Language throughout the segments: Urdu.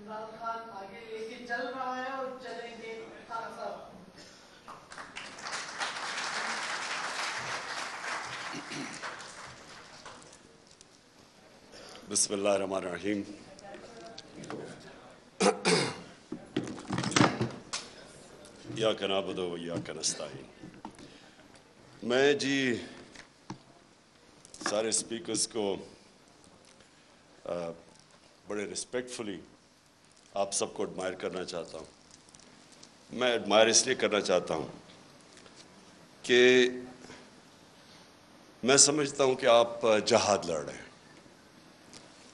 عمران خان آگے لے کے چل رہا ہے اور چلیں گے خان صاحب. بسم اللہ الرحمن الرحیم. ایاک نعبد و ایاک نستعین. میں سارے اسپیکرز کو بڑے رسپیکٹفلی آپ سب کو ایڈمائر کرنا چاہتا ہوں. میں ایڈمائر اس لیے کرنا چاہتا ہوں کہ میں سمجھتا ہوں کہ آپ جہاد لڑ رہے ہیں.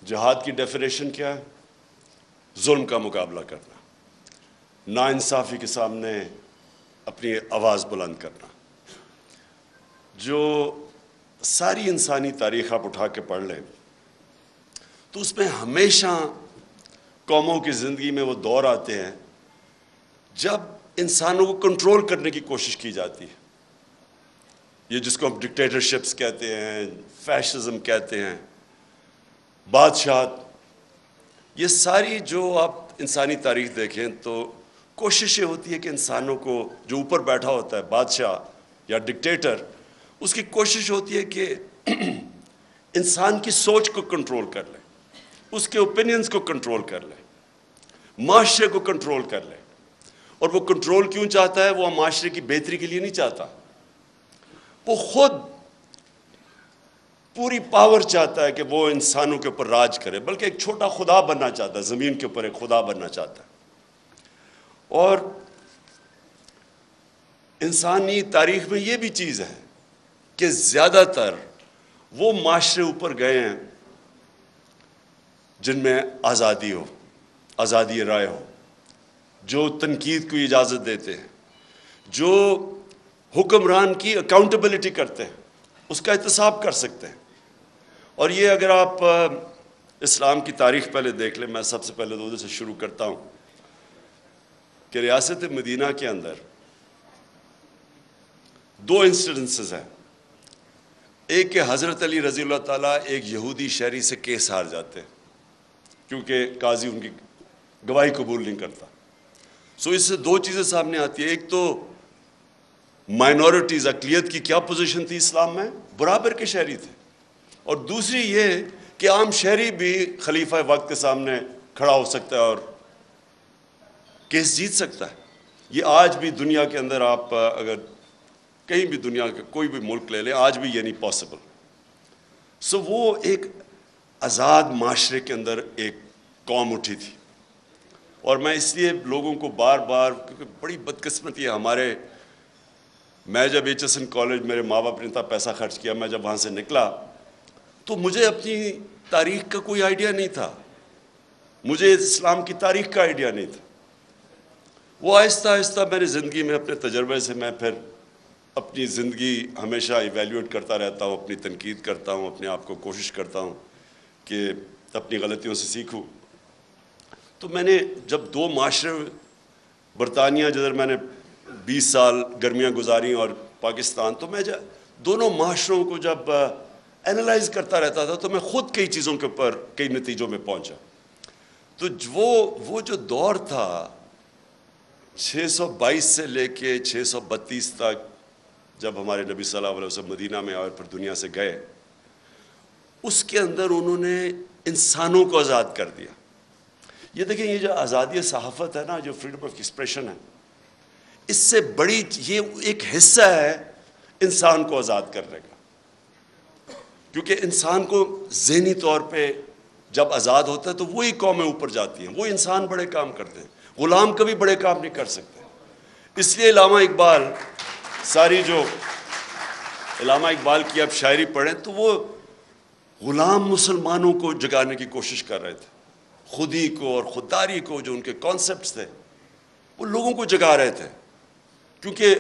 جہاد کی ڈیفینیشن کیا ہے؟ ظلم کا مقابلہ کرنا، ناانصافی کے سامنے اپنی آواز بلند کرنا. جو ساری انسانی تاریخ آپ اٹھا کے پڑھ لیں تو اس میں ہمیشہ قوموں کی زندگی میں وہ دور آتے ہیں جب انسانوں کو کنٹرول کرنے کی کوشش کی جاتی ہے. یہ جس کو ہم ڈکٹیٹرشپس کہتے ہیں، فیشزم کہتے ہیں، بادشاہت، یہ ساری جو آپ انسانی تاریخ دیکھیں تو کوششیں ہوتی ہے کہ انسانوں کو، جو اوپر بیٹھا ہوتا ہے بادشاہ یا ڈکٹیٹر، اس کی کوشش ہوتی ہے کہ انسان کی سوچ کو کنٹرول کر لے، اس کے اوپینینز کو کنٹرول کر لے، معاشرے کو کنٹرول کر لے. اور وہ کنٹرول کیوں چاہتا ہے؟ وہ معاشرے کی بہتری کے لیے نہیں چاہتا. وہ خود پوری پاور چاہتا ہے کہ وہ انسانوں کے اوپر راج کرے، بلکہ ایک چھوٹا خدا بننا چاہتا ہے، زمین کے اوپر ایک خدا بننا چاہتا ہے. اور انسانی تاریخ میں یہ بھی چیز ہے کہ زیادہ تر وہ معاشرے اوپر گئے ہیں جن میں آزادی ہو، آزادی رائے ہو، جو تنقید کو اجازت دیتے ہیں، جو حکمران کی اکاؤنٹیبلٹی کرتے ہیں، اس کا احتساب کر سکتے ہیں. اور یہ اگر آپ اسلام کی تاریخ پہلے دیکھ لیں، میں سب سے پہلے تو ادھر سے شروع کرتا ہوں کہ ریاست مدینہ کے اندر دو انسیڈنسز ہیں. ایک کہ حضرت علی رضی اللہ تعالیٰ ایک یہودی شہری سے کیس ہار جاتے ہیں کیونکہ قاضی ان کی گواہی قبول نہیں کرتا. سو اس سے دو چیزیں سامنے آتی ہیں. ایک تو مائنورٹیز، اقلیت کی کیا پوزیشن تھی اسلام میں؟ برابر کے شہری تھے. اور دوسری یہ کہ عام شہری بھی خلیفہ وقت کے سامنے کھڑا ہو سکتا ہے اور کیس جیت سکتا ہے. یہ آج بھی دنیا کے اندر آپ اگر کہیں بھی دنیا کے کوئی بھی ملک لے لیں، آج بھی یہ نہیں پاسبل. سو وہ ایک آزاد معاشرے کے اندر ایک قوم اٹھی تھی. اور میں اس لیے لوگوں کو بار بار، کیونکہ بڑی بدقسمتی ہے ہمارے، میں جب ایچ ایس این کالج، میرے ماں باپ نے اتنا پیسہ خرچ کیا، میں جب وہاں سے نکلا تو مجھے اپنی تاریخ کا کوئی آئیڈیا نہیں تھا، مجھے اسلام کی تاریخ کا آئیڈیا نہیں تھا. وہ آہستہ آہستہ میری زندگی میں اپنے تجربے سے میں پھر اپنی زندگی ہمیشہ ایویلیویٹ کرتا رہتا ہوں، اپنی تنقید کرتا ہوں، اپنے آپ کو کوشش کرتا ہوں کہ اپنی غلطیوں سے سیکھوں. تو میں نے جب دو معاشرے، برطانیہ جدھر میں نے 20 سال گرمیاں گزاری اور پاکستان، تو میں دونوں معاشروں کو جب اینالائز کرتا رہتا تھا تو میں خود کئی چیزوں کے اوپر کئی نتیجوں میں پہنچا. تو وہ جو دور تھا 622 سے لے کے 632 تک، جب ہمارے نبی صلی اللہ علیہ وسلم مدینہ میں آئے اور پھر دنیا سے گئے، اس کے اندر انہوں نے انسانوں کو آزاد کر دیا. یہ دیکھیں، یہ جو آزادی صحافت ہے نا، جو فریڈم آف ایکسپریشن ہے، اس سے بڑی یہ ایک حصہ ہے انسان کو آزاد کرنے کا. کیونکہ انسان کو ذہنی طور پہ جب آزاد ہوتا ہے تو وہی قومیں اوپر جاتی ہیں، وہ انسان بڑے کام کرتے ہیں، غلام کبھی بڑے کام نہیں کر سکتے. اس لیے علامہ اقبال، جو علامہ اقبال کی آپ شاعری پڑھیں تو وہ غلام مسلمانوں کو جگانے کی کوشش کر رہے تھے. خودی کو اور خودداری کو، جو ان کے کانسیپٹس تھے، وہ لوگوں کو جگا رہے تھے. کیونکہ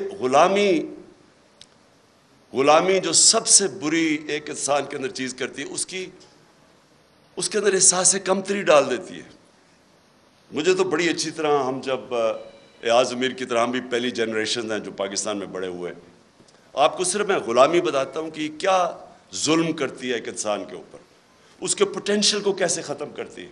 غلامی جو سب سے بری ایک انسان کے اندر چیز کرتی ہے، اس کے اندر احساس کمتری ڈال دیتی ہے. مجھے تو بڑی اچھی طرح، ہم جب ایاز امیر کی طرح، ہم بھی پہلی جنریشن ہیں جو پاکستان میں بڑے ہوئے. آپ کو صرف میں غلامی بتاتا ہوں کہ یہ کیا ظلم کرتی ہے ایک انسان کے اوپر، اس کے پوٹینشیل کو کیسے ختم کرتی ہے.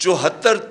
74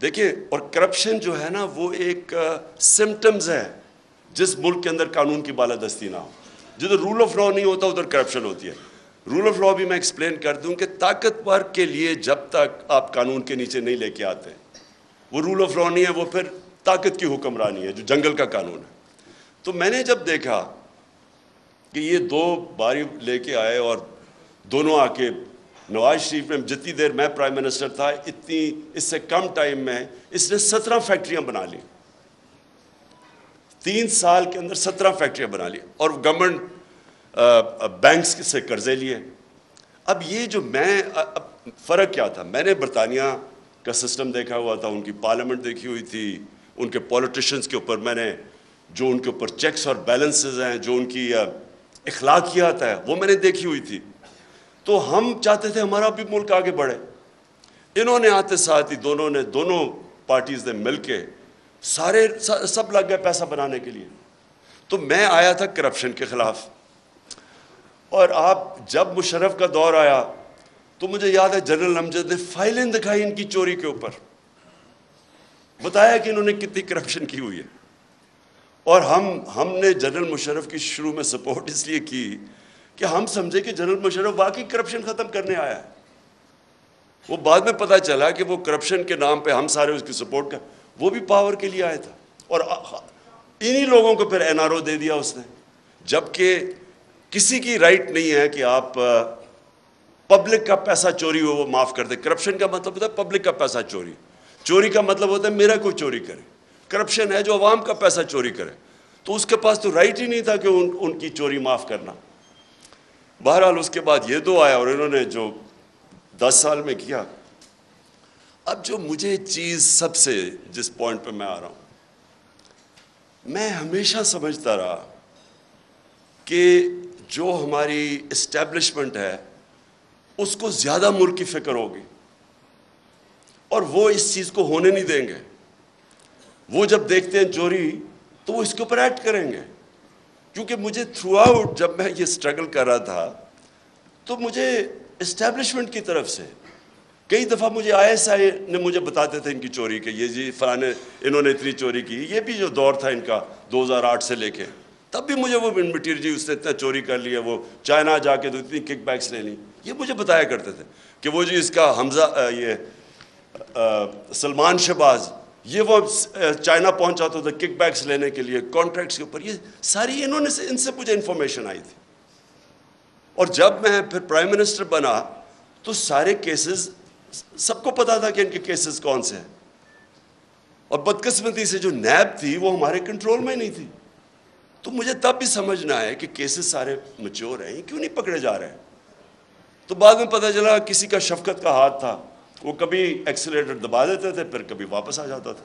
دیکھیں، اور کرپشن جو ہے نا وہ ایک سمٹمز ہے جس ملک کے اندر قانون کی بالادستی نہ ہو. جدھر رول آف لا نہیں ہوتا ادھر کرپشن ہوتی ہے. رول آف لا بھی میں ایکسپلین کر دوں کہ طاقتور کے لیے جب تک آپ قانون کے نیچے نہیں لے کے آتے وہ رول آف لا نہیں ہے، وہ پھر طاقت کی حکمرانی ہے جو جنگل کا قانون ہے. تو میں نے جب دیکھا کہ یہ دو باری لے کے آئے اور دونوں آ کے نواز شریف نے جتنی دیر میں پرائم منسٹر تھا اس سے کم ٹائم میں اس نے 17 فیکٹریاں بنا لی. 3 سال کے اندر 17 فیکٹریاں بنا لی اور گورنمنٹ بینکس سے قرضے لیے. اب یہ جو فرق کیا تھا، میں نے برطانیہ کا سسٹم دیکھا ہوا تھا، ان کی پارلیمنٹ دیکھی ہوئی تھی، ان کے پولیٹیشنز کے اوپر میں نے جو ان کے اوپر چیکس اور بیلنسز ہیں، جو ان کی اخلاقیات ہے وہ میں نے دیکھی ہوئی تھی. تو ہم چاہتے تھے ہمارا بھی ملک آگے بڑھے. انہوں نے آتے ساتھ ہی دونوں پارٹیز نے مل کے سب لگ گئے پیسہ بنانے کے لیے. تو میں آیا تھا کرپشن کے خلاف، اور آپ جب مشرف کا دور آیا تو مجھے یاد ہے جنرل امجد نے فائلیں دکھائی ان کی چوری کے اوپر، بتایا کہ انہوں نے کتنی کرپشن کی ہوئی ہے. اور ہم نے جنرل مشرف کی شروع میں سپورٹ اس لیے کی کہ ہم سمجھے کہ جنرل مشرف واقعی کرپشن ختم کرنے آیا ہے. وہ بعد میں پتہ چلا کہ وہ کرپشن کے نام پہ ہم سارے اس کی سپورٹ کر، وہ بھی پاور کے لیے آیا تھا. اور انہی لوگوں کو پھر این آر او دے دیا اس نے، جبکہ کسی کی رائٹ نہیں ہے کہ آپ پبلک کا پیسہ چوری ہو وہ معاف کر دے. کرپشن کا مطلب ہوتا ہے پبلک کا پیسہ چوری کا مطلب ہوتا ہے میرا کوئی چوری کرے. کرپشن ہے جو عوام کا پیسہ چوری کرے. تو اس کے پاس تو رائٹ ہی نہیں تھا کہ ان کی چوری معاف کرنا. بہرحال اس کے بعد یہ دو آیا اور انہوں نے جو 10 سال میں کیا. اب جو مجھے چیز سب سے جس پوائنٹ پہ میں آ رہا ہوں، میں ہمیشہ سمجھتا رہا کہ جو ہماری اسٹیبلشمنٹ ہے اس کو زیادہ ملک کی فکر ہوگی اور وہ اس چیز کو ہونے نہیں دیں گے. وہ جب دیکھتے ہیں چوری تو وہ اس کے اوپر ایکٹ کریں گے. کیونکہ مجھے تھرو آؤٹ جب میں یہ سٹرگل کر رہا تھا تو مجھے اسٹیبلشمنٹ کی طرف سے کئی دفعہ مجھے آئی ایس آئی نے مجھے بتاتے تھے ان کی چوری کے، یہ جی فلانے انہوں نے اتنی چوری کی. یہ بھی جو دور تھا ان کا 2008 سے لے کے، تب بھی مجھے وہ مٹیریل جی اس نے اتنا چوری کر لیا، وہ چائنا جا کے تو اتنی کک بیکس لے لی. یہ مجھے بتایا کرتے تھے کہ وہ جی اس کا حمزہ سلمان شہباز یہ وہ چائنا پہنچا تھا کک بیکس لینے کے لیے کانٹریکٹس کے اوپر. یہ ساری ان سے مجھے انفارمیشن آئی تھی. اور جب میں پھر پرائم منسٹر بنا تو سارے کیسز سب کو پتا تھا کہ ان کے کیسز کون سے ہیں. اور بدقسمتی سے جو نیب تھی وہ ہمارے کنٹرول میں ہی نہیں تھی. تو مجھے تب بھی سمجھنا ہے کہ کیسز سارے میچور ہیں، کیوں نہیں پکڑے جا رہے ہیں. تو بعد میں پتہ چلا کسی کا شفقت کا ہاتھ تھا، وہ کبھی ایکسیلیٹر دبا دیتے تھے پھر کبھی واپس آ جاتا تھا.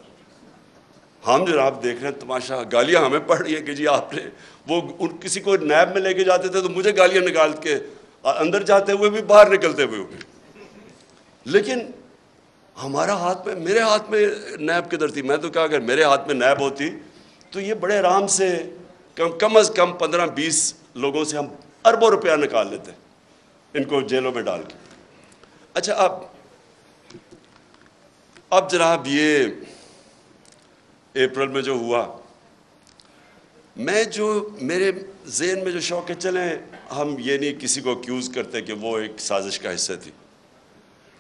ہم جناب دیکھ رہے ہیں تماشا، گالیاں ہمیں پڑ رہی ہیں کہ جی آپ نے وہ کسی کو نیب میں لے کے جاتے تھے تو مجھے گالیاں نکال کے اندر جاتے ہوئے بھی باہر نکلتے ہوئے بھی. لیکن ہمارا ہاتھ میں، میرے ہاتھ میں نیب کدھر تھی؟ میں تو کہا اگر میرے ہاتھ میں نیب ہوتی تو یہ بڑے آرام سے کم از کم 15-20 لوگوں سے ہم اربوں روپیہ نکال لیتے ان کو جیلوں میں ڈال کے. اچھا اب جناب یہ اپریل میں جو ہوا، میں جو میرے ذہن میں جو شوق ہے، چلیں ہم یہ نہیں کسی کو اکیوز کرتے کہ وہ ایک سازش کا حصہ تھی،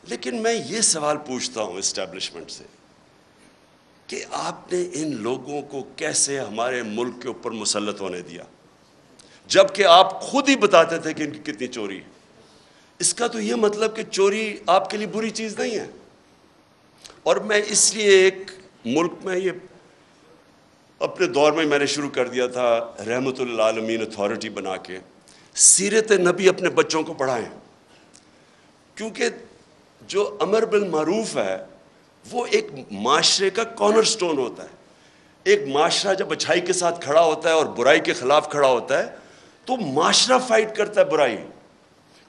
لیکن میں یہ سوال پوچھتا ہوں اسٹیبلشمنٹ سے کہ آپ نے ان لوگوں کو کیسے ہمارے ملک کے اوپر مسلط ہونے دیا جبکہ آپ خود ہی بتاتے تھے کہ ان کی کتنی چوری ہے. اس کا تو یہ مطلب کہ چوری آپ کے لیے بری چیز نہیں ہے. اور میں اس لیے ایک ملک میں یہ اپنے دور میں نے شروع کر دیا تھا رحمت للعالمین اتھارٹی بنا کے سیرت نبی اپنے بچوں کو پڑھائیں. کیونکہ جو امر بالمعروف ہے وہ ایک معاشرے کا کارنر سٹون ہوتا ہے. ایک معاشرہ جب اچھائی کے ساتھ کھڑا ہوتا ہے اور برائی کے خلاف کھڑا ہوتا ہے تو معاشرہ فائٹ کرتا ہے برائی،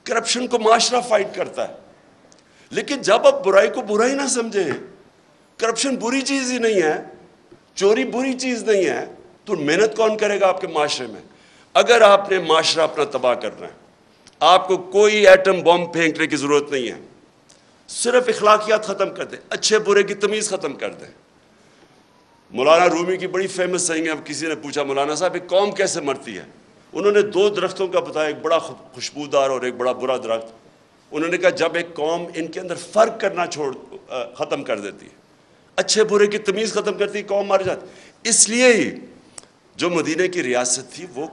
کرپشن کو معاشرہ فائٹ کرتا ہے. لیکن جب آپ برائی کو برائی نہ سمجھیں، کرپشن بری چیز ہی نہیں ہے، چوری بری چیز نہیں ہے، تو محنت کون کرے گا آپ کے معاشرے میں؟ اگر آپ نے معاشرہ اپنا تباہ کرنا ہے، آپ کو کوئی ایٹم بم پھینکنے کی ضرورت نہیں ہے. صرف اخلاقیات ختم کر دیں, اچھے برے کی تمیز ختم کر دیں. مولانا رومی کی بڑی فیمس سینگ ہے, اب کسی نے پوچھا مولانا صاحب ایک قوم کیسے مرتی ہے؟ انہوں نے 2 درختوں کا بتایا, ایک بڑا خوشبودار اور ایک بڑا برا درخت. انہوں نے کہا جب ایک قوم ان کے اندر فرق کرنا ختم کر دیتی ہے, اچھے برے کی تمیز ختم کرتی, قوم مر جاتی. اس لیے ہی جو مدینہ کی ریاست تھی وہ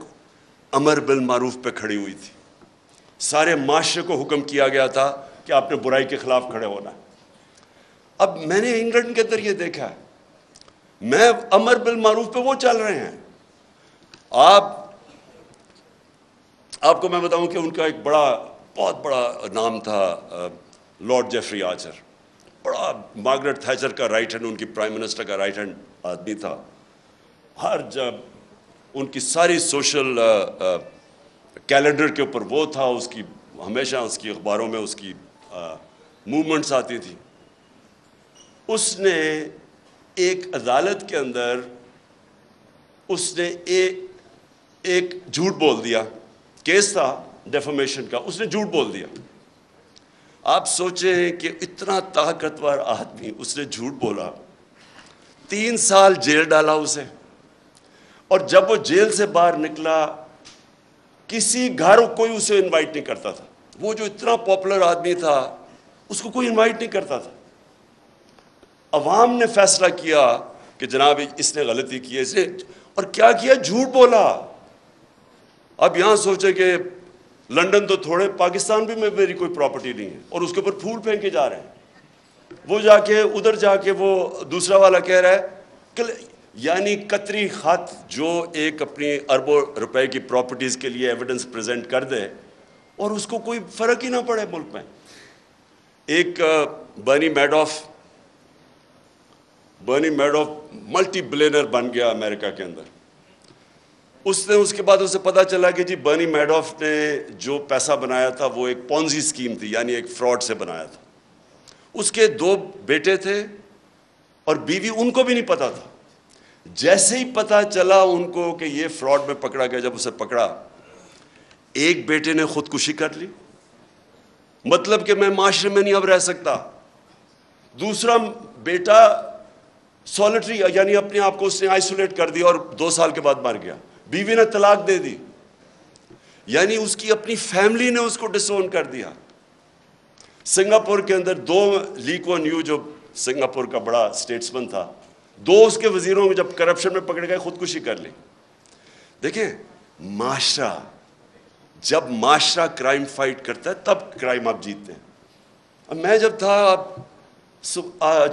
امر بالمعروف پہ کھڑی ہوئی تھی. سارے معاشرے کو حکم کیا گیا تھا کہ آپ نے برائی کے خلاف کھڑے ہونا ہے. اب میں نے انگلینڈ کے اندر یہ دیکھا ہے, میں امر بالمعروف پہ وہ چل رہے ہیں. آپ کو میں بتاؤں کہ ان کا ایک بہت بڑا نام تھا لارڈ جیفری آرچر. بڑا مارگریٹ تھیچر کا رائٹ ہینڈ, ان کی پرائم منسٹر کا رائٹ ہینڈ آدمی تھا. ہر جب ان کی ساری سوشل کیلنڈر کے اوپر وہ تھا, اس کی ہمیشہ اس کی اخباروں میں اس کی موومنٹس آتی تھی. اس نے ایک عدالت کے اندر اس نے ایک جھوٹ بول دیا. کیس تھا ڈیفامیشن کا, اس نے جھوٹ بول دیا. آپ سوچیں کہ اتنا طاقتور آدمی, اس نے جھوٹ بولا, 3 سال جیل ڈالا اسے. اور جب وہ جیل سے باہر نکلا کسی گھر کوئی اسے انوائٹ نہیں کرتا تھا. وہ جو اتنا پاپولر آدمی تھا اس کو کوئی انوائٹ نہیں کرتا تھا. عوام نے فیصلہ کیا کہ جناب اس نے غلطی کی ہے, اس نے اور کیا کیا, جھوٹ بولا. اب یہاں سوچے کہ لنڈن تو تھوڑے, پاکستان بھی میں میری کوئی پراپرٹی نہیں ہے, اور اس کے اوپر پھول پھینکے جا رہے ہیں. وہ جا کے ادھر جا کے وہ دوسرا والا کہہ رہا ہے کہ یعنی قطری خط جو ایک اپنی اربوں روپے کی پراپرٹیز کے لیے ایویڈنس پریزنٹ کر دے اور اس کو کوئی فرق ہی نہ پڑے ملک میں. ایک برنی میڈوف ملٹی بلینر بن گیا امریکہ کے اندر. اس کے بعد اسے پتا چلا کہ جی برنی میڈوف نے جو پیسہ بنایا تھا وہ ایک پونزی اسکیم تھی, یعنی ایک فراڈ سے بنایا تھا. اس کے 2 بیٹے تھے اور بیوی, ان کو بھی نہیں پتا تھا. جیسے ہی پتا چلا ان کو کہ یہ فراڈ میں پکڑا گیا, جب اسے پکڑا, ایک بیٹے نے خودکشی کر لی, مطلب کہ میں معاشرے میں نہیں اب رہ سکتا. دوسرا بیٹا سولٹری, یعنی اپنے آپ کو اس نے آئسولیٹ کر دیا اور 2 سال کے بعد مر گیا. بیوی نے طلاق دے دی, یعنی اس کی اپنی فیملی نے اس کو ڈسون کر دیا. سنگاپور کے اندر 2 لی کوان یو جو سنگاپور کا بڑا اسٹیٹسمن تھا, 2 اس کے وزیروں میں جب کرپشن میں پکڑ گئے خودکشی کر لی. دیکھیں معاشرہ, جب معاشرہ کرائم فائٹ کرتا ہے تب کرائم آپ جیتتے ہیں. اب میں جب تھا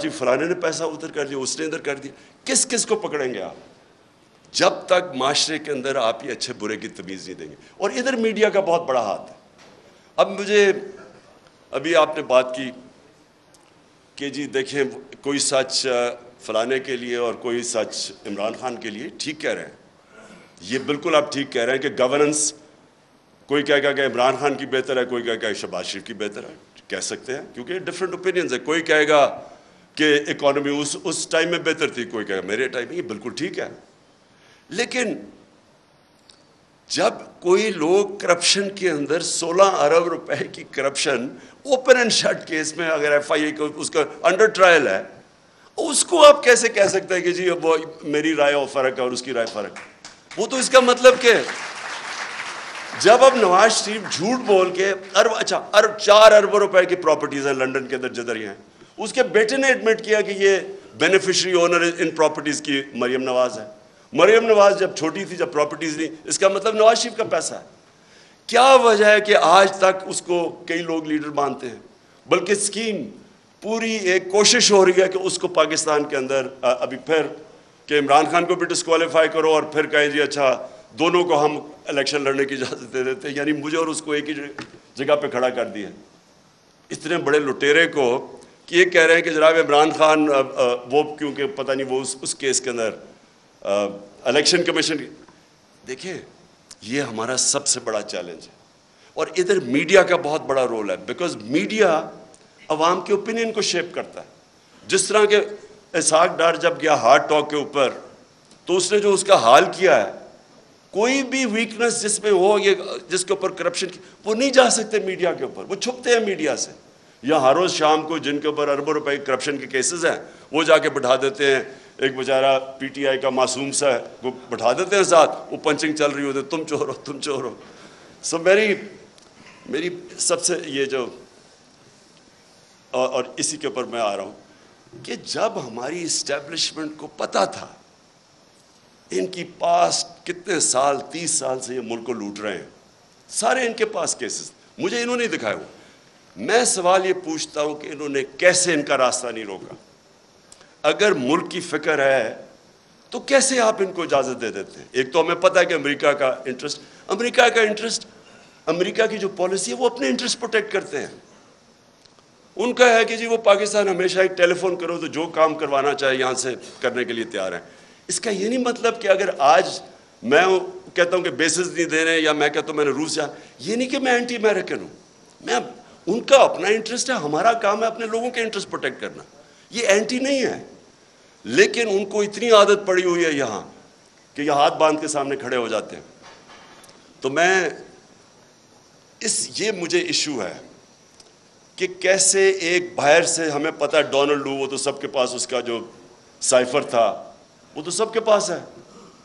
جی فلانے نے پیسہ ادھر کر دیا, اس نے ادھر کر دیا, کس کو پکڑیں گے آپ جب تک معاشرے کے اندر آپ یہ اچھے برے کی تمیز نہیں دیں گے. اور ادھر میڈیا کا بہت بڑا ہاتھ ہے. اب مجھے ابھی آپ نے بات کی کہ جی دیکھیں کوئی سچ فلانے کے لیے اور کوئی سچ عمران خان کے لیے, ٹھیک کہہ رہے ہیں, یہ بالکل آپ ٹھیک کہہ رہے ہیں کہ گورننس, کوئی کہے گا کہ عمران خان کی بہتر ہے, کوئی کہے گا کہ شہباز شریف کی بہتر ہے, کہہ سکتے ہیں کیونکہ ڈفرینٹ اوپینینز ہے. کوئی کہے گا کہ اکانومی اس ٹائم میں بہتر تھی, کوئی کہے گا میرے ٹائم میں, یہ بالکل ٹھیک ہے. لیکن جب کوئی لوگ کرپشن کے اندر 16 ارب روپے کی corruption open and shut case میں, اگر ایف آئی اے کو اس کا انڈر ٹرائل ہے, اس کو آپ کیسے کہہ سکتے ہیں کہ جی وہ میری رائے اور فرق ہے اور اس کی رائے فرق ہے. وہ تو اس کا مطلب کہ جب اب نواز شریف جھوٹ بول کے 4 ارب روپے کی پراپرٹیز ہیں لنڈن کے اندر جدھر ہیں, اس کے بیٹے نے ایڈمٹ کیا کہ یہ بینیفیشری اونر ان پراپرٹیز کی مریم نواز ہے. مریم نواز جب چھوٹی تھی, جب پراپرٹیز نہیں, اس کا مطلب نواز شریف کا پیسہ ہے. کیا وجہ ہے کہ آج تک اس کو کئی لوگ لیڈر مانتے ہیں, بلکہ اسکیم پوری ایک کوشش ہو رہی ہے کہ اس کو پاکستان کے اندر ابھی پھر کہ عمران خان کو بھی ڈسکوالیفائی کرو اور پھر کہیں جی اچھا دونوں کو ہم الیکشن لڑنے کی اجازت دے دیتے ہیں, یعنی مجھے اور اس کو ایک ہی جگہ پہ کھڑا کر دیا. اتنے بڑے لٹیرے کو کہ یہ کہہ رہے ہیں کہ جناب عمران خان وہ کیونکہ پتہ نہیں وہ اس کیس کے اندر الیکشن کمیشن. دیکھیں یہ ہمارا سب سے بڑا چیلنج ہے, اور ادھر میڈیا کا بہت بڑا رول ہے, بیکاز میڈیا عوام کے اوپینین کو شیپ کرتا ہے. جس طرح کہ اسحاق ڈار جب گیا ہارٹ ٹاک کے اوپر, تو اس نے جو اس کا حال کیا ہے, کوئی بھی ویکنس جس میں ہو, یہ جس کے اوپر کرپشن کی, وہ نہیں جا سکتے میڈیا کے اوپر, وہ چھپتے ہیں میڈیا سے. یا ہر روز شام کو جن کے اوپر اربوں روپے کرپشن کے کیسز ہیں وہ جا کے بٹھا دیتے ہیں, ایک بیچارہ پی ٹی آئی کا معصوم سا ہے وہ بٹھا دیتے ہیں ساتھ, وہ پنچنگ چل رہی ہوتی, تم چور ہو تم چور ہو. سو میری سب سے یہ جو اور اسی کے اوپر میں آ رہا ہوں کہ جب ہماری اسٹیبلشمنٹ کو پتہ تھا ان کی پاس کتنے سال 30 سال سے یہ ملک کو لوٹ رہے ہیں, سارے ان کے پاس کیسز, مجھے انہوں نے دکھائے ہوئے, میں سوال یہ پوچھتا ہوں کہ انہوں نے کیسے ان کا راستہ نہیں روکا؟ اگر ملک کی فکر ہے تو کیسے آپ ان کو اجازت دے دیتے ہیں؟ ایک تو ہمیں پتہ ہے کہ امریکہ کا انٹرسٹ, امریکہ کی جو پالیسی ہے وہ اپنے انٹرسٹ پروٹیکٹ کرتے ہیں. ان کا ہے کہ جی وہ پاکستان ہمیشہ ایک ٹیلی فون کرو تو جو کام کروانا چاہے یہاں سے کرنے کے لیے تیار ہیں. اس کا یہ نہیں مطلب کہ اگر آج میں کہتا ہوں کہ بیسز نہیں دے رہے یا میں کہتا ہوں میں نے روس جا, یہ نہیں کہ میں اینٹی امریکن ہوں. میں ان کا اپنا انٹرسٹ ہے, ہمارا کام ہے اپنے لوگوں کے انٹرسٹ پروٹیکٹ کرنا, یہ اینٹی نہیں ہے. لیکن ان کو اتنی عادت پڑی ہوئی ہے یہاں کہ یہ ہاتھ باندھ کے سامنے کھڑے ہو جاتے ہیں. تو میں یہ مجھے ایشو ہے کہ کیسے ایک باہر سے, ہمیں پتہ ہے ڈونلڈ لو وہ تو سب کے پاس اس کا جو سائفر تھا وہ تو سب کے پاس ہے,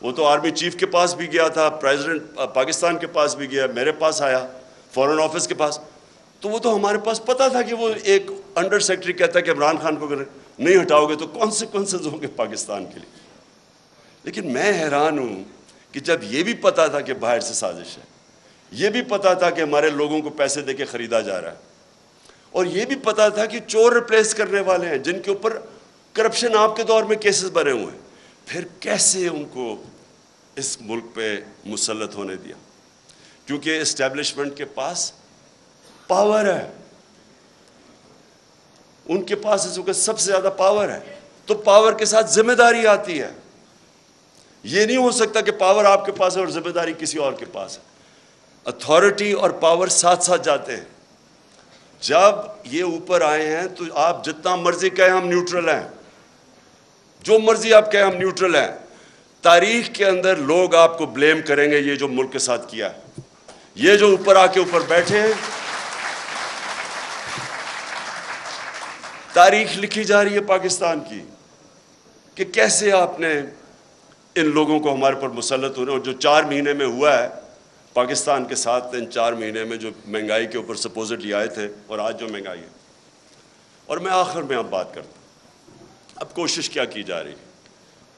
وہ تو آرمی چیف کے پاس بھی گیا تھا, پریزیڈنٹ پاکستان کے پاس بھی گیا, میرے پاس آیا, فورن آفس کے پاس, تو وہ تو ہمارے پاس پتہ تھا کہ وہ ایک انڈر سیکرٹری کہتا ہے کہ عمران خان کو اگر نہیں ہٹاؤ گے تو کانسیکوینسز ہوں گے پاکستان کے لیے. لیکن میں حیران ہوں کہ جب یہ بھی پتہ تھا کہ باہر سے سازش ہے, یہ بھی پتہ تھا کہ ہمارے لوگوں کو پیسے دے کے خریدا جا رہا ہے, اور یہ بھی پتہ تھا کہ چور ریپلیس کرنے والے ہیں جن کے اوپر کرپشن آپ کے دور میں کیسز بنے ہوئے ہیں, پھر کیسے ان کو اس ملک پہ مسلط ہونے دیا؟ کیونکہ اسٹیبلشمنٹ کے پاس پاور ہے, ان کے پاس اس وقت سب سے زیادہ پاور ہے, تو پاور کے ساتھ ذمہ داری آتی ہے. یہ نہیں ہو سکتا کہ پاور آپ کے پاس ہے اور ذمہ داری کسی اور کے پاس ہے. اتھارٹی اور پاور ساتھ ساتھ جاتے ہیں. جب یہ اوپر آئے ہیں تو آپ جتنا مرضی کہیں ہم نیوٹرل ہیں, جو مرضی آپ کہیں ہم نیوٹرل ہیں, تاریخ کے اندر لوگ آپ کو بلیم کریں گے یہ جو ملک کے ساتھ کیا ہے. یہ جو اوپر آ کے اوپر بیٹھے ہیں, تاریخ لکھی جا رہی ہے پاکستان کی کہ کیسے آپ نے ان لوگوں کو ہمارے پر مسلط ہونے, اور جو 4 مہینے میں ہوا ہے پاکستان کے ساتھ, ان 4 مہینے میں جو مہنگائی کے اوپر سپوزٹلی آئے تھے اور آج جو مہنگائی ہے. اور میں آخر میں اب بات کرتا ہوں, اب کوشش کیا کی جا رہی ہے؟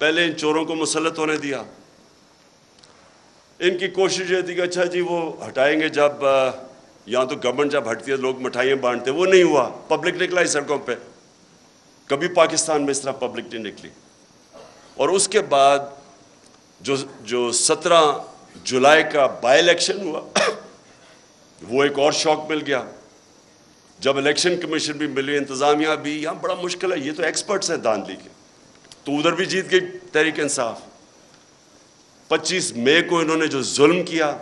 پہلے ان چوروں کو مسلط ہونے دیا, ان کی کوشش یہ تھی کہ اچھا جی وہ ہٹائیں گے, جب یہاں تو گورنمنٹ جب ہٹتی ہے لوگ مٹھائیاں بانٹتے, وہ نہیں ہوا, پبلک نکلا ہی سڑکوں پہ, کبھی پاکستان میں اس طرح پبلک نہیں نکلی. اور اس کے بعد جو 17 جولائی کا بائی الیکشن ہوا وہ ایک اور شوق مل گیا. جب الیکشن کمیشن بھی ملی, انتظامیہ بھی, یہاں بڑا مشکل ہے, یہ تو ایکسپرٹس ہیں دھاندلی کے, تو ادھر بھی جیت گئی تحریک انصاف. 25 مئی کو انہوں نے جو ظلم کیا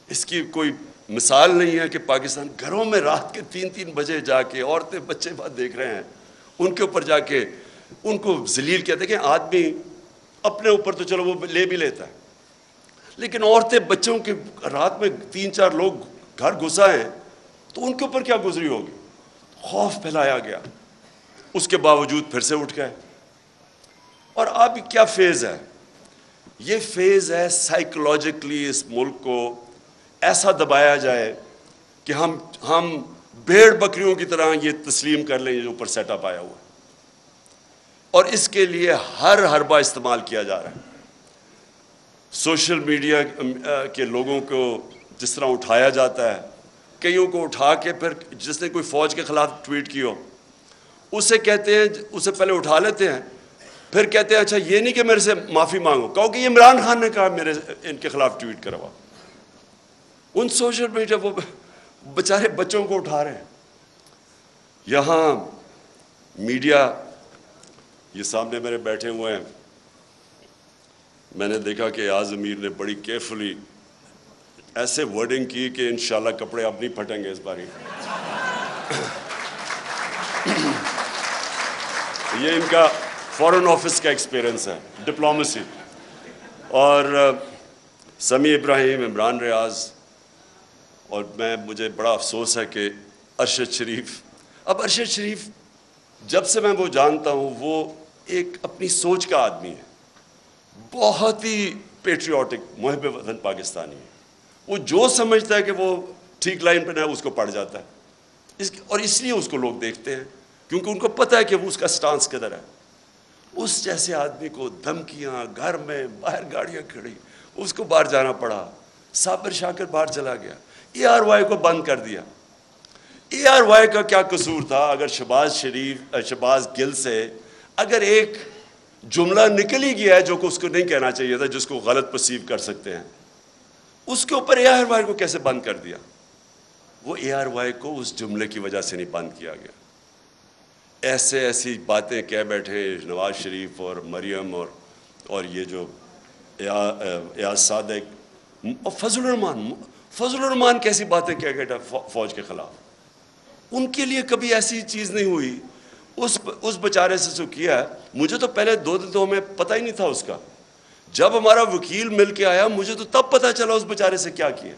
اس کی کوئی مثال نہیں ہے کہ پاکستان گھروں میں رات کے 3 بجے جا کے عورتیں بچے بات دیکھ رہے ہیں, ان کے اوپر جا کے ان کو ذلیل کیا. دیکھیں آدمی اپنے اوپر تو چلو وہ لے بھی لیتا ہے, لیکن عورتیں بچوں کے رات میں 3-4 لوگ گھر گھسا ہیں تو ان کے اوپر کیا گزری ہوگی. خوف پھیلایا گیا, اس کے باوجود پھر سے اٹھ گئے. اور اب کیا فیز ہے؟ یہ فیز ہے سائیکولوجیکلی اس ملک کو ایسا دبایا جائے کہ ہم بھیڑ بکریوں کی طرح یہ تسلیم کر لیں جو اوپر سیٹ اپ آیا ہوا ہے. اور اس کے لیے ہر حربہ استعمال کیا جا رہا ہے. سوشل میڈیا کے لوگوں کو جس طرح اٹھایا جاتا ہے, کئیوں کو اٹھا کے پھر جس نے کوئی فوج کے خلاف ٹویٹ کی ہو اسے کہتے ہیں, اسے پہلے اٹھا لیتے ہیں, پھر کہتے ہیں اچھا یہ نہیں کہ میرے سے معافی مانگو, کہو کہ یہ عمران خان نے کہا میرے ان کے خلاف ٹویٹ کروا. ان سوشل میڈیا وہ بیچارے بچوں کو اٹھا رہے ہیں. یہاں میڈیا یہ سامنے میرے بیٹھے ہوئے ہیں, میں نے دیکھا کہ ایاز امیر نے بڑی کیئرفلی ایسے ورڈنگ کی کہ انشاءاللہ کپڑے اب نہیں پھٹیں گے اس باری. یہ ان کا فورن آفس کا ایکسپیرنس ہے, ڈپلومیسی. اور سمیع ابراہیم, عمران ریاض, اور مجھے بڑا افسوس ہے کہ ارشد شریف اب ارشد شریف جب سے میں وہ جانتا ہوں وہ ایک اپنی سوچ کا آدمی ہے, بہت ہی پیٹریوٹک محب وطن پاکستانی ہے. وہ جو سمجھتا ہے کہ وہ ٹھیک لائن پہ ہے اس کو پڑ جاتا ہے, اور اس لیے اس کو لوگ دیکھتے ہیں کیونکہ ان کو پتہ ہے کہ وہ اس کا سٹانس کدھر ہے. اس جیسے آدمی کو دھمکیاں, گھر میں باہر گاڑیاں کھڑی, اس کو باہر جانا پڑا. صابر شاکر باہر چلا گیا, ARY کو بند کر دیا. ARY کا کیا قصور تھا؟ اگر شہباز گل سے اگر ایک جملہ نکل ہی گیا ہے جو کہ اس کو نہیں کہنا چاہیے تھا, جس کو غلط پرسیو کر سکتے ہیں, اس کے اوپر ARY کو کیسے بند کر دیا؟ وہ ARY کو اس جملے کی وجہ سے نہیں بند کیا گیا. ایسی باتیں کہہ بیٹھے نواز شریف اور مریم اور یہ جو ایاز صادق اور فضل الرحمان کیسی باتیں کہہ گئے فوج کے خلاف. ان کے لیے کبھی ایسی چیز نہیں ہوئی. اس بیچارے سے جو کیا ہے, مجھے تو پہلے 2 دن تو ہمیں پتہ ہی نہیں تھا اس کا. جب ہمارا وکیل مل کے آیا مجھے تو تب پتہ چلا اس بیچارے سے کیا کیا.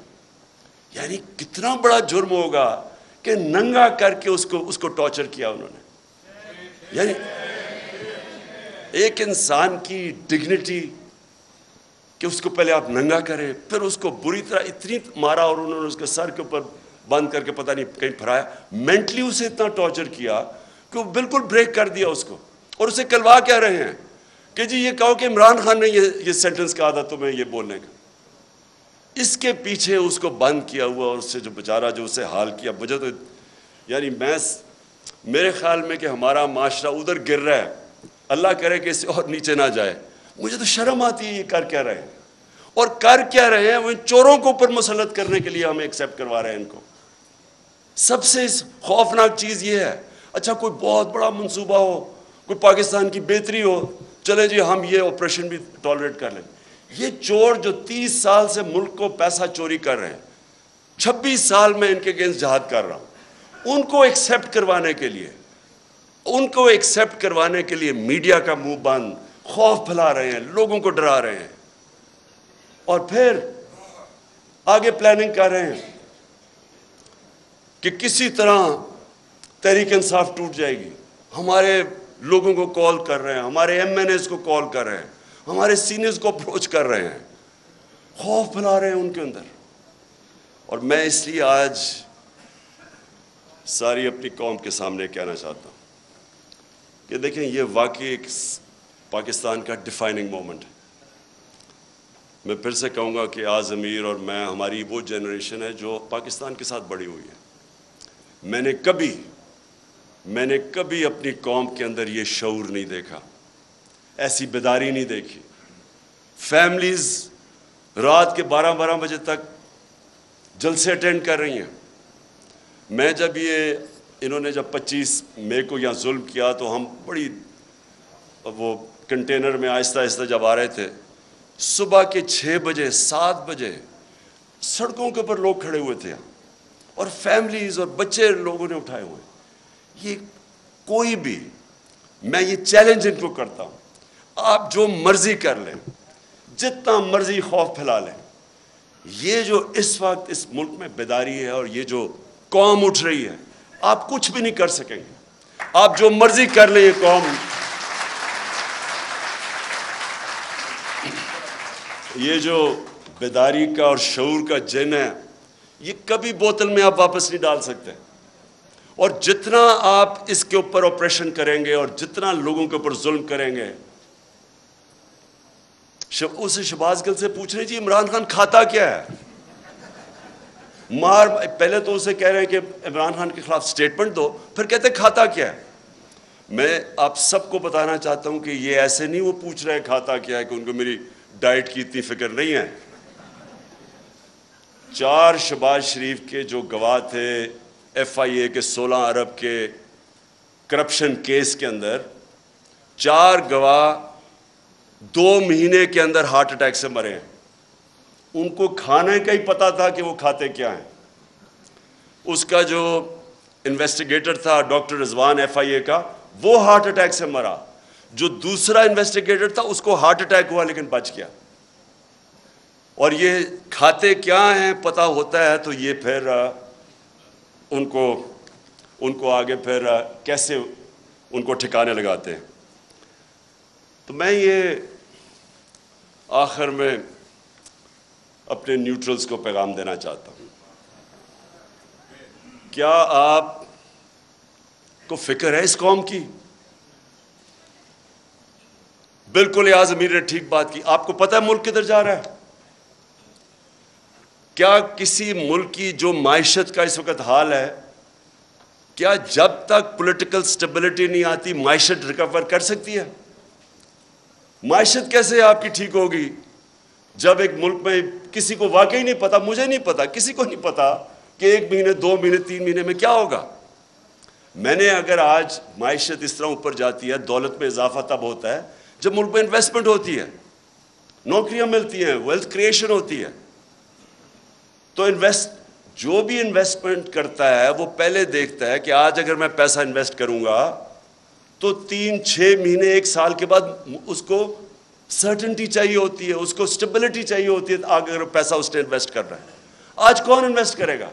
یعنی کتنا بڑا جرم ہوگا کہ ننگا کر کے اس کو ٹارچر کیا انہوں نے. یعنی ایک انسان کی ڈگنیٹی کہ اس کو پہلے آپ ننگا کریں, پھر اس کو بری طرح اتنی مارا اور انہوں نے اس کے سر کے اوپر بند کر کے پتہ نہیں کہیں پھرایا. مینٹلی اسے اتنا ٹارچر کیا کہ وہ بالکل بریک کر دیا اس کو. اور اسے کلوا کہہ رہے ہیں کہ جی یہ کہو کہ عمران خان نے یہ سینٹنس کہا تھا تمہیں یہ بولنے کا. اس کے پیچھے اس کو بند کیا ہوا اور اس سے جو بیچارہ جو اسے حال کیا. مجھے تو یعنی میرے خیال میں کہ ہمارا معاشرہ ادھر گر رہا ہے, اللہ کرے کہ اس سے اور نیچے نہ جائے. مجھے تو شرم آتی ہے یہ کر کیا رہے ہیں, اور کر کیا رہے ہیں وہ چوروں کو اوپر مسلط کرنے کے لیے ہمیں ایکسیپٹ کروا رہے ہیں ان کو. سب سے خوفناک چیز یہ ہے, اچھا کوئی بہت بڑا منصوبہ ہو, کوئی پاکستان کی بہتری ہو, چلے جی ہم یہ آپریشن بھی ٹالریٹ کر لیں. یہ چور جو 30 سال سے ملک کو پیسہ چوری کر رہے ہیں, 26 سال میں ان کے اگینسٹ جہاد کر رہا ہوں, ان کو ایکسیپٹ کروانے کے لیے میڈیا کا منہ بند, خوف پھیلا رہے ہیں, لوگوں کو ڈرا رہے ہیں, اور پھر آگے پلاننگ کر رہے ہیں کہ کسی طرح تحریک انصاف ٹوٹ جائے گی. ہمارے لوگوں کو کال کر رہے ہیں, ہمارے MNAs کو کال کر رہے ہیں, ہمارے سینئرز کو اپروچ کر رہے ہیں, خوف پھیلا رہے ہیں ان کے اندر. اور میں اس لیے آج ساری اپنی قوم کے سامنے کہنا چاہتا ہوں کہ دیکھیں یہ واقعی ایک پاکستان کا ڈیفائننگ مومنٹ ہے. میں پھر سے کہوں گا کہ آز امیر اور میں, ہماری وہ جنریشن ہے جو پاکستان کے ساتھ بڑی ہوئی ہے. میں نے کبھی اپنی قوم کے اندر یہ شعور نہیں دیکھا, ایسی بیداری نہیں دیکھی. فیملیز رات کے 12 بجے تک جلسے اٹینڈ کر رہی ہیں. میں جب انہوں نے جب 25 مئی کو یہاں ظلم کیا تو ہم بڑی وہ کنٹینر میں آہستہ آہستہ جب آ رہے تھے, صبح کے 6 بجے 7 بجے سڑکوں کے اوپر لوگ کھڑے ہوئے تھے, اور فیملیز اور بچے لوگوں نے اٹھائے ہوئے. یہ کوئی بھی, میں یہ چیلنج ان کو کرتا ہوں, آپ جو مرضی کر لیں, جتنا مرضی خوف پھیلا لیں, یہ جو اس وقت اس ملک میں بیداری ہے اور یہ جو قوم اٹھ رہی ہے, آپ کچھ بھی نہیں کر سکیں گے. آپ جو مرضی کر لیں, یہ قوم, یہ جو بیداری کا اور شعور کا جن ہے, یہ کبھی بوتل میں آپ واپس نہیں ڈال سکتے. اور جتنا آپ اس کے اوپر آپریشن کریں گے اور جتنا لوگوں کے اوپر ظلم کریں گے, اسے شہباز گل سے پوچھ رہے جی عمران خان کھاتا کیا ہے, پہلے تو اسے کہہ رہے ہیں کہ عمران خان کے خلاف سٹیٹمنٹ دو, پھر کہتے کھاتا کیا ہے. میں آپ سب کو بتانا چاہتا ہوں کہ یہ ایسے نہیں وہ پوچھ رہے کھاتا کیا ہے کہ ان کو میری ڈائٹ کی اتنی فکر نہیں ہے. 4 شہباز شریف کے جو گواہ تھے FIA کے 16 ارب کے کرپشن کیس کے اندر, 4 گواہ 2 مہینے کے اندر ہارٹ اٹیک سے مرے ہیں. ان کو کھانے کا ہی پتا تھا کہ وہ کھاتے کیا ہیں. اس کا جو انویسٹیگیٹر تھا ڈاکٹر رضوان FIA کا, وہ ہارٹ اٹیک سے مرا. جو دوسرا انویسٹیگیٹر تھا اس کو ہارٹ اٹیک ہوا لیکن بچ گیا. اور یہ کھاتے کیا ہیں پتہ ہوتا ہے تو یہ پھر ان کو ان کو آگے پھر کیسے ان کو ٹھکانے لگاتے ہیں. تو میں یہ آخر میں اپنے نیوٹرلز کو پیغام دینا چاہتا ہوں. کیا آپ کو فکر ہے اس قوم کی؟ بالکل ایاز امیر نے ٹھیک بات کی. آپ کو پتہ ہے ملک کدھر جا رہا ہے؟ کیا کسی ملک کی جو معیشت کا اس وقت حال ہے، کیا جب تک پولیٹیکل سٹیبلٹی نہیں آتی معیشت ریکور کر سکتی ہے؟ معیشت کیسے آپ کی ٹھیک ہوگی جب ایک ملک میں کسی کو واقعی نہیں پتا، مجھے نہیں پتا، کسی کو نہیں پتا کہ 1 مہینے 2 مہینے 3 مہینے میں کیا ہوگا. میں نے اگر آج معیشت اس طرح اوپر جاتی ہے، دولت میں اضافہ تب ہوتا ہے جب ملک میں انویسٹمنٹ ہوتی ہے، نوکریاں ملتی ہیں، ویلتھ کریشن ہوتی ہے. تو جو بھی انویسٹمنٹ کرتا ہے وہ پہلے دیکھتا ہے کہ آج اگر میں پیسہ انویسٹ کروں گا تو 3-6 مہینے 1 سال کے بعد اس کو سرٹنٹی چاہیے ہوتی ہے، اس کو سٹیبلٹی چاہیے ہوتی ہے اگر پیسہ اس نے انویسٹ کر رہا ہے. آج کون انویسٹ کرے گا؟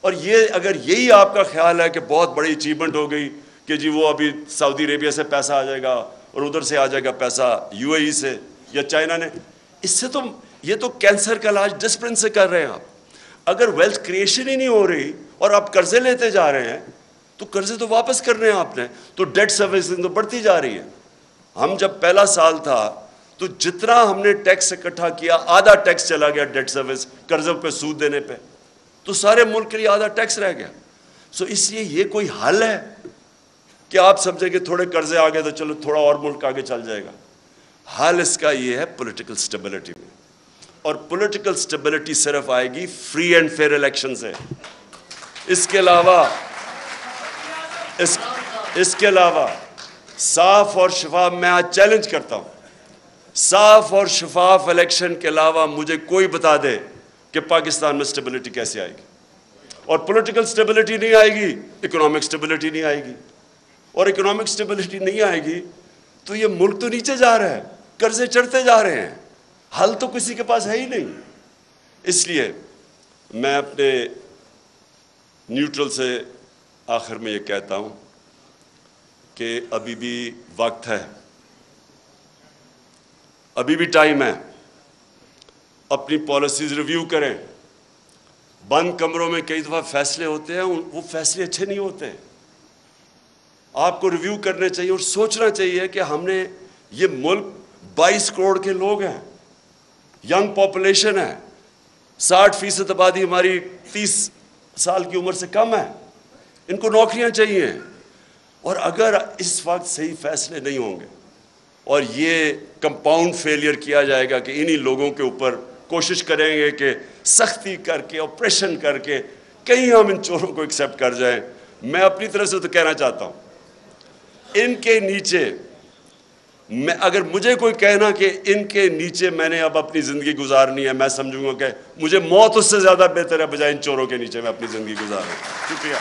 اور یہ اگر یہی آپ کا خیال ہے کہ بہت بڑی اچیومنٹ ہو گئی کہ جی وہ ابھی سعودی عربیہ سے پیسہ آ جائے گا اور ادھر سے آ جائے گا پیسہ یو اے ای سے یا چائنا نے، اس سے تو یہ تو کینسر کا علاج ڈسپلن سے کر رہے ہیں آپ. اگر ویلتھ کریشن ہی نہیں ہو رہی اور آپ قرضے لیتے جا رہے ہیں تو قرضے تو واپس کرنے ہیں آپ نے، تو ڈیٹ سروسنگ تو بڑھتی جا رہی ہے. ہم جب پہلا سال تھا تو جتنا ہم نے ٹیکس اکٹھا کیا آدھا ٹیکس چلا گیا ڈیٹ سروس، قرضوں پہ سود دینے پہ، تو سارے ملک کے لیے آدھا ٹیکس رہ گیا. سو اس لیے یہ کوئی حل ہے کہ آپ سمجھیں کہ تھوڑے قرضے آ گئے تو چلو تھوڑا اور ملک آگے چل جائے گا؟ حل اس کا یہ ہے پولیٹیکل سٹیبلٹی میں، اور پولیٹیکل سٹیبلٹی صرف آئے گی فری اینڈ فیئر الیکشن سے. اس کے علاوہ صاف اور شفاف، میں آج چیلنج کرتا ہوں، صاف اور شفاف الیکشن کے علاوہ مجھے کوئی بتا دے کہ پاکستان میں سٹیبلٹی کیسے آئے گی. اور پولیٹیکل سٹیبلٹی نہیں آئے گی، اکنامک سٹیبلٹی نہیں آئے گی، اور اکنامک سٹیبلٹی نہیں آئے گی تو یہ ملک تو نیچے جا رہا ہے، قرضے چڑھتے جا رہے ہیں، حل تو کسی کے پاس ہے ہی نہیں. اس لیے میں اپنے نیوٹرل سے آخر میں یہ کہتا ہوں کہ ابھی بھی وقت ہے، ابھی بھی ٹائم ہے، اپنی پالیسیز ریویو کریں. بند کمروں میں کئی دفعہ فیصلے ہوتے ہیں، وہ فیصلے اچھے نہیں ہوتے. آپ کو ریویو کرنے چاہیے اور سوچنا چاہیے کہ ہم نے یہ ملک 22 کروڑ کے لوگ ہیں، ینگ پاپولیشن ہے، 60% آبادی ہماری 30 سال کی عمر سے کم ہے، ان کو نوکریاں چاہیے. اور اگر اس وقت صحیح فیصلے نہیں ہوں گے اور یہ کمپاؤنڈ فیلئر کیا جائے گا کہ انہی لوگوں کے اوپر کوشش کریں گے کہ سختی کر کے آپریشن کر کے کہیں ہم ان چوروں کو ایکسیپٹ کر جائیں. میں اپنی طرف سے تو کہنا چاہتا ہوں ان کے نیچے، اگر مجھے کوئی کہنا کہ ان کے نیچے میں نے اب اپنی زندگی گزارنی ہے، میں سمجھوں گا کہ مجھے موت اس سے زیادہ بہتر ہے بجائے ان چوروں کے نیچے میں اپنی زندگی گزاروں. شکریہ.